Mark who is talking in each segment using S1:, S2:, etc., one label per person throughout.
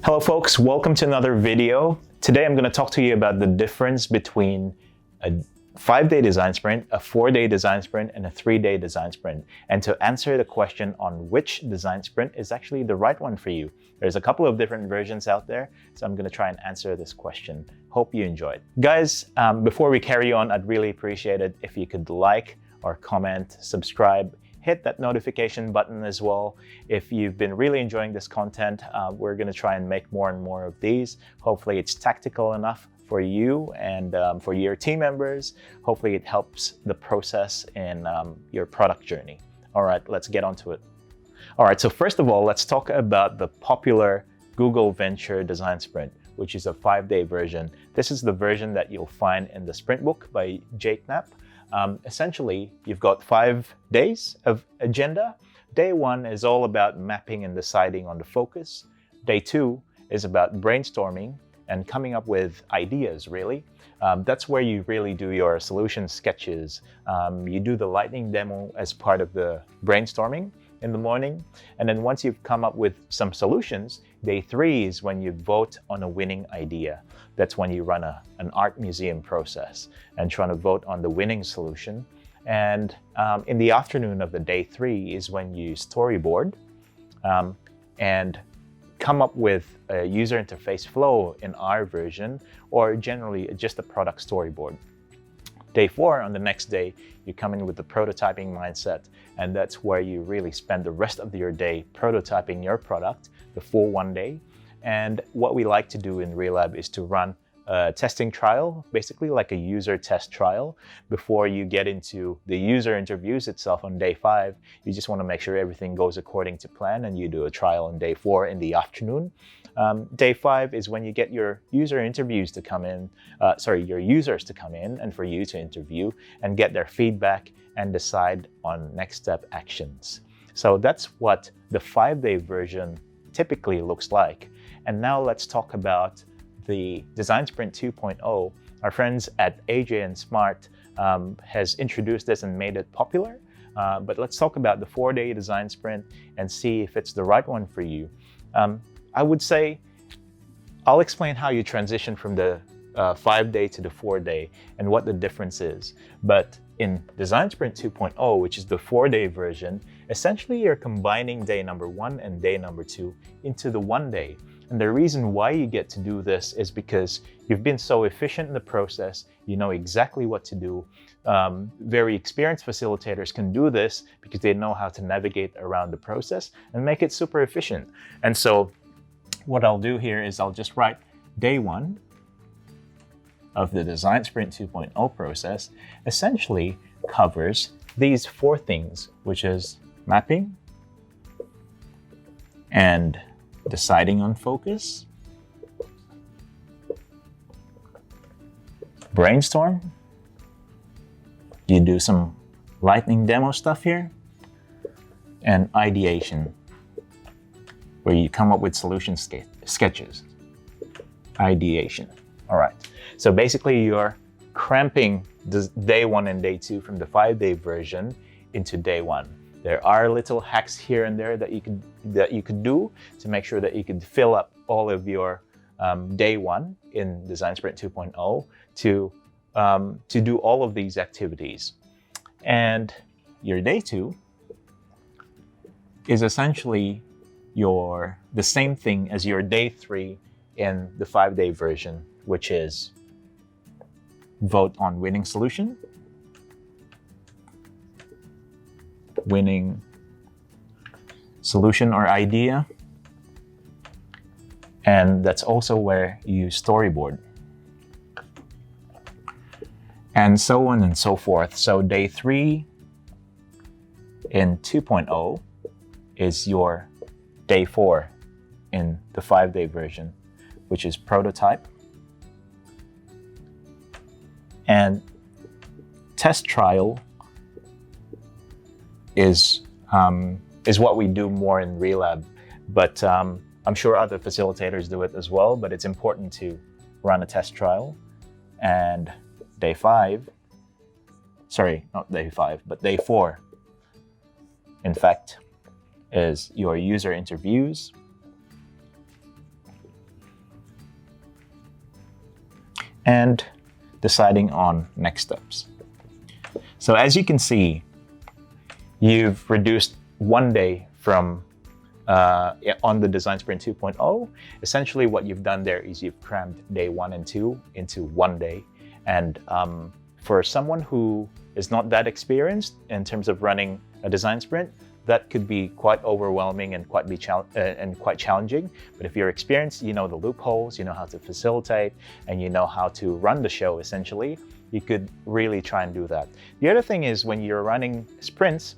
S1: Hello folks, welcome to another video. Today I'm going to talk to you about the difference between a 5-day design sprint, a 4-day design sprint, and a 3-day design sprint, and to answer the question on which design sprint is actually the right one for you. There's a couple of different versions out there, so I'm going to try and answer this question. Hope you enjoyed. Guys, before we carry on, I'd really appreciate it if you could like or comment, subscribe, hit that notification button as well. If you've been really enjoying this content, we're going to try and make more and more of these. Hopefully it's tactical enough for you and for your team members. Hopefully it helps the process in your product journey. All right, let's get on to it. All right, so first of all, let's talk about the popular Google Venture Design Sprint, which is a 5-day version. This is the version that you'll find in the sprint book by Jake Knapp. Essentially, you've got 5 days of agenda. Day 1 is all about mapping and deciding on the focus. Day 2 is about brainstorming and coming up with ideas, really. That's where you really do your solution sketches. You do the lightning demo as part of the brainstorming in the morning. And then once you've come up with some solutions, day 3 is when you vote on a winning idea. That's when you run an art museum process and trying to vote on the winning solution. And in the afternoon of the day 3 is when you storyboard and come up with a user interface flow in our version, or generally just a product storyboard. Day 4, on the next day, you come in with the prototyping mindset, and that's where you really spend the rest of your day prototyping your product, the full 1 day. And what we like to do in Relab is to run a testing trial, basically like a user test trial. Before you get into the user interviews itself on day 5, you just want to make sure everything goes according to plan, and you do a trial on day 4 in the afternoon. Day 5 is when you get your user interviews to come in, your users to come in and for you to interview and get their feedback and decide on next step actions. So that's what the 5-day version typically looks like. And now let's talk about the Design Sprint 2.0. Our friends at AJ and Smart has introduced this and made it popular. But let's talk about the 4-day design sprint and see if it's the right one for you. I would say I'll explain how you transition from the 5-day to the 4-day and what the difference is. But in Design Sprint 2.0, which is the 4-day version, essentially you're combining day number 1 and day number 2 into the 1 day. And the reason why you get to do this is because you've been so efficient in the process, you know exactly what to do. Very experienced facilitators can do this because they know how to navigate around the process and make it super efficient. And so what I'll do here is I'll just write day 1 of the Design Sprint 2.0 process essentially covers these 4 things, which is mapping and deciding on focus, brainstorm, you do some lightning demo stuff here, and ideation, where you come up with solution sketches. Ideation. All right. So basically you're cramping the day 1 and day 2 from the 5-day version into day 1. There are little hacks here and there that you could do to make sure that you could fill up all of your day 1 in Design Sprint 2.0 to do all of these activities. And your day 2 is essentially the same thing as your day 3 in the 5-day version, which is vote on winning solution, winning solution or idea, and that's also where you storyboard, and so on and so forth. So day 3 in 2.0 is your day 4 in the 5-day version, which is prototype and test trial is what we do more in Relab, but I'm sure other facilitators do it as well, but it's important to run a test trial. And day 5, sorry, not day 5, but day 4, in fact, is your user interviews and deciding on next steps. So as you can see, you've reduced 1 day from on the Design Sprint 2.0. Essentially what you've done there is you've crammed day 1 and 2 into 1 day. And for someone who is not that experienced in terms of running a design sprint, that could be quite overwhelming and quite challenging. But if you're experienced, you know the loopholes, you know how to facilitate, and you know how to run the show essentially, you could really try and do that. The other thing is when you're running sprints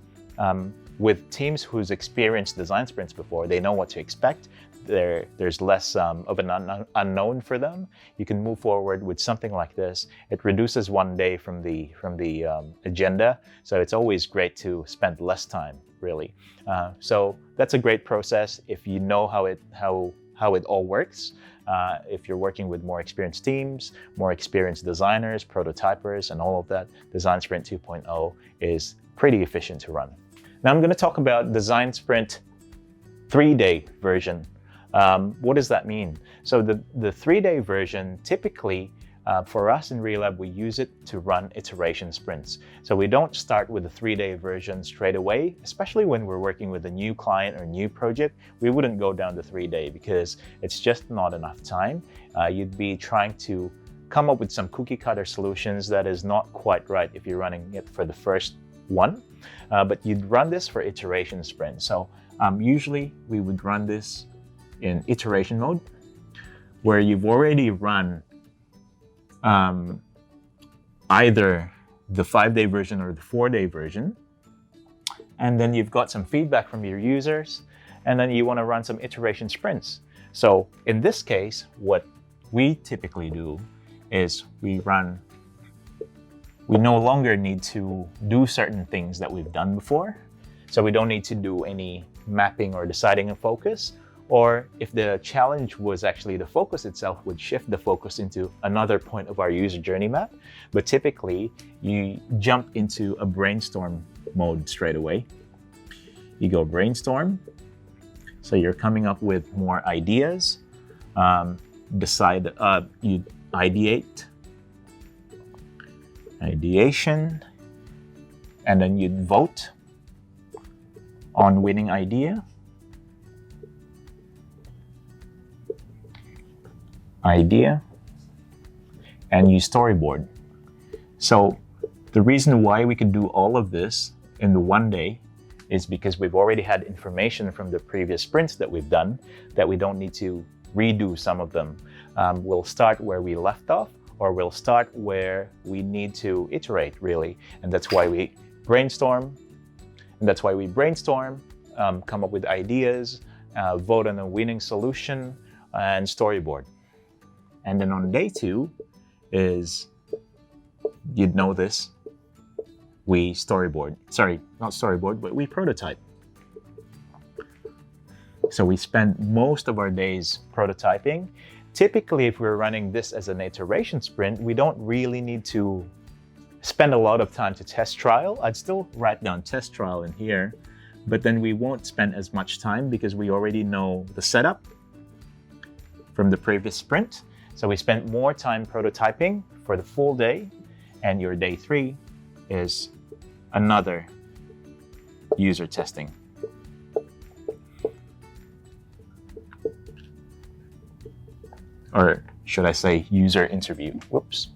S1: with teams who's experienced design sprints before, they know what to expect. There's less of an unknown for them. You can move forward with something like this. It reduces 1 day from the agenda, so it's always great to spend less time, really. So that's a great process if you know how it all works. If you're working with more experienced teams, more experienced designers, prototypers, and all of that, Design Sprint 2.0 is pretty efficient to run. Now I'm going to talk about Design Sprint 3-day version. What does that mean? So the 3-day version, typically for us in Relab, we use it to run iteration sprints. So we don't start with the 3-day version straight away, especially when we're working with a new client or new project. We wouldn't go down to 3-day because it's just not enough time. You'd be trying to come up with some cookie cutter solutions that is not quite right if you're running it for the first one. But you'd run this for iteration sprints. So usually we would run this in iteration mode, where you've already run either the 5-day version or the 4-day version, and then you've got some feedback from your users, and then you want to run some iteration sprints. So in this case, what we typically do is we no longer need to do certain things that we've done before. So we don't need to do any mapping or deciding a focus. Or if the challenge was actually the focus itself, would shift the focus into another point of our user journey map. But typically, you jump into a brainstorm mode straight away. You go brainstorm. So you're coming up with more ideas. You ideate. Ideation. And then you'd vote on winning idea. And you storyboard. So the reason why we could do all of this in the 1 day is because we've already had information from the previous sprints that we've done that we don't need to redo some of them. We'll start where we left off, or we'll start where we need to iterate, really. And that's why we brainstorm. Come up with ideas, vote on a winning solution, and storyboard. And then on day 2 is, you'd know this, we storyboard. Sorry, not storyboard, but we prototype. So we spend most of our days prototyping. Typically, if we're running this as an iteration sprint, we don't really need to spend a lot of time to test trial. I'd still write down test trial in here, but then we won't spend as much time because we already know the setup from the previous sprint. So we spent more time prototyping for the full day, and your day 3 is another user testing. Or should I say user interview? Whoops.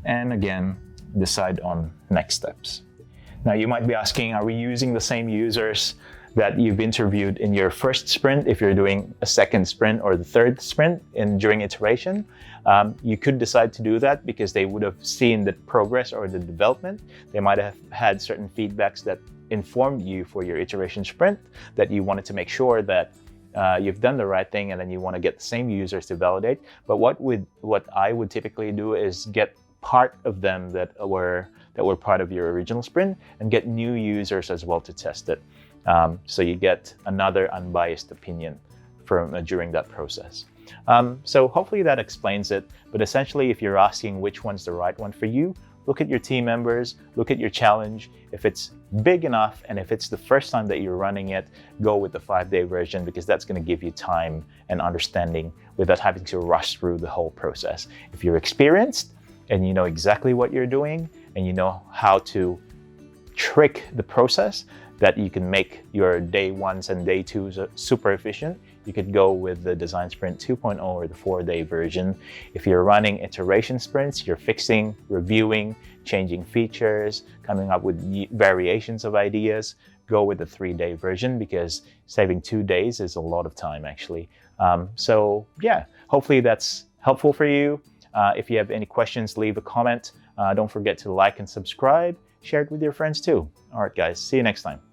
S1: And again, decide on next steps. Now you might be asking, are we using the same users that you've interviewed in your first sprint if you're doing a second sprint or the third sprint during iteration? You could decide to do that because they would have seen the progress or the development. They might have had certain feedbacks that informed you for your iteration sprint that you wanted to make sure that you've done the right thing, and then you want to get the same users to validate. But what I would typically do is get part of them that were part of your original sprint and get new users as well to test it. So you get another unbiased opinion during that process. So hopefully that explains it. But essentially, if you're asking which one's the right one for you, look at your team members, look at your challenge. If it's big enough, and if it's the first time that you're running it, go with the 5-day version, because that's going to give you time and understanding without having to rush through the whole process. If you're experienced and you know exactly what you're doing and you know how to trick the process that you can make your day 1s and day 2s super efficient, you could go with the Design Sprint 2.0 or the 4-day version. If you're running iteration sprints, you're fixing, reviewing, changing features, coming up with variations of ideas, go with the 3-day version, because saving 2 days is a lot of time actually. So yeah, hopefully that's helpful for you. If you have any questions, leave a comment. Don't forget to like and subscribe. Share it with your friends too. All right, guys, see you next time.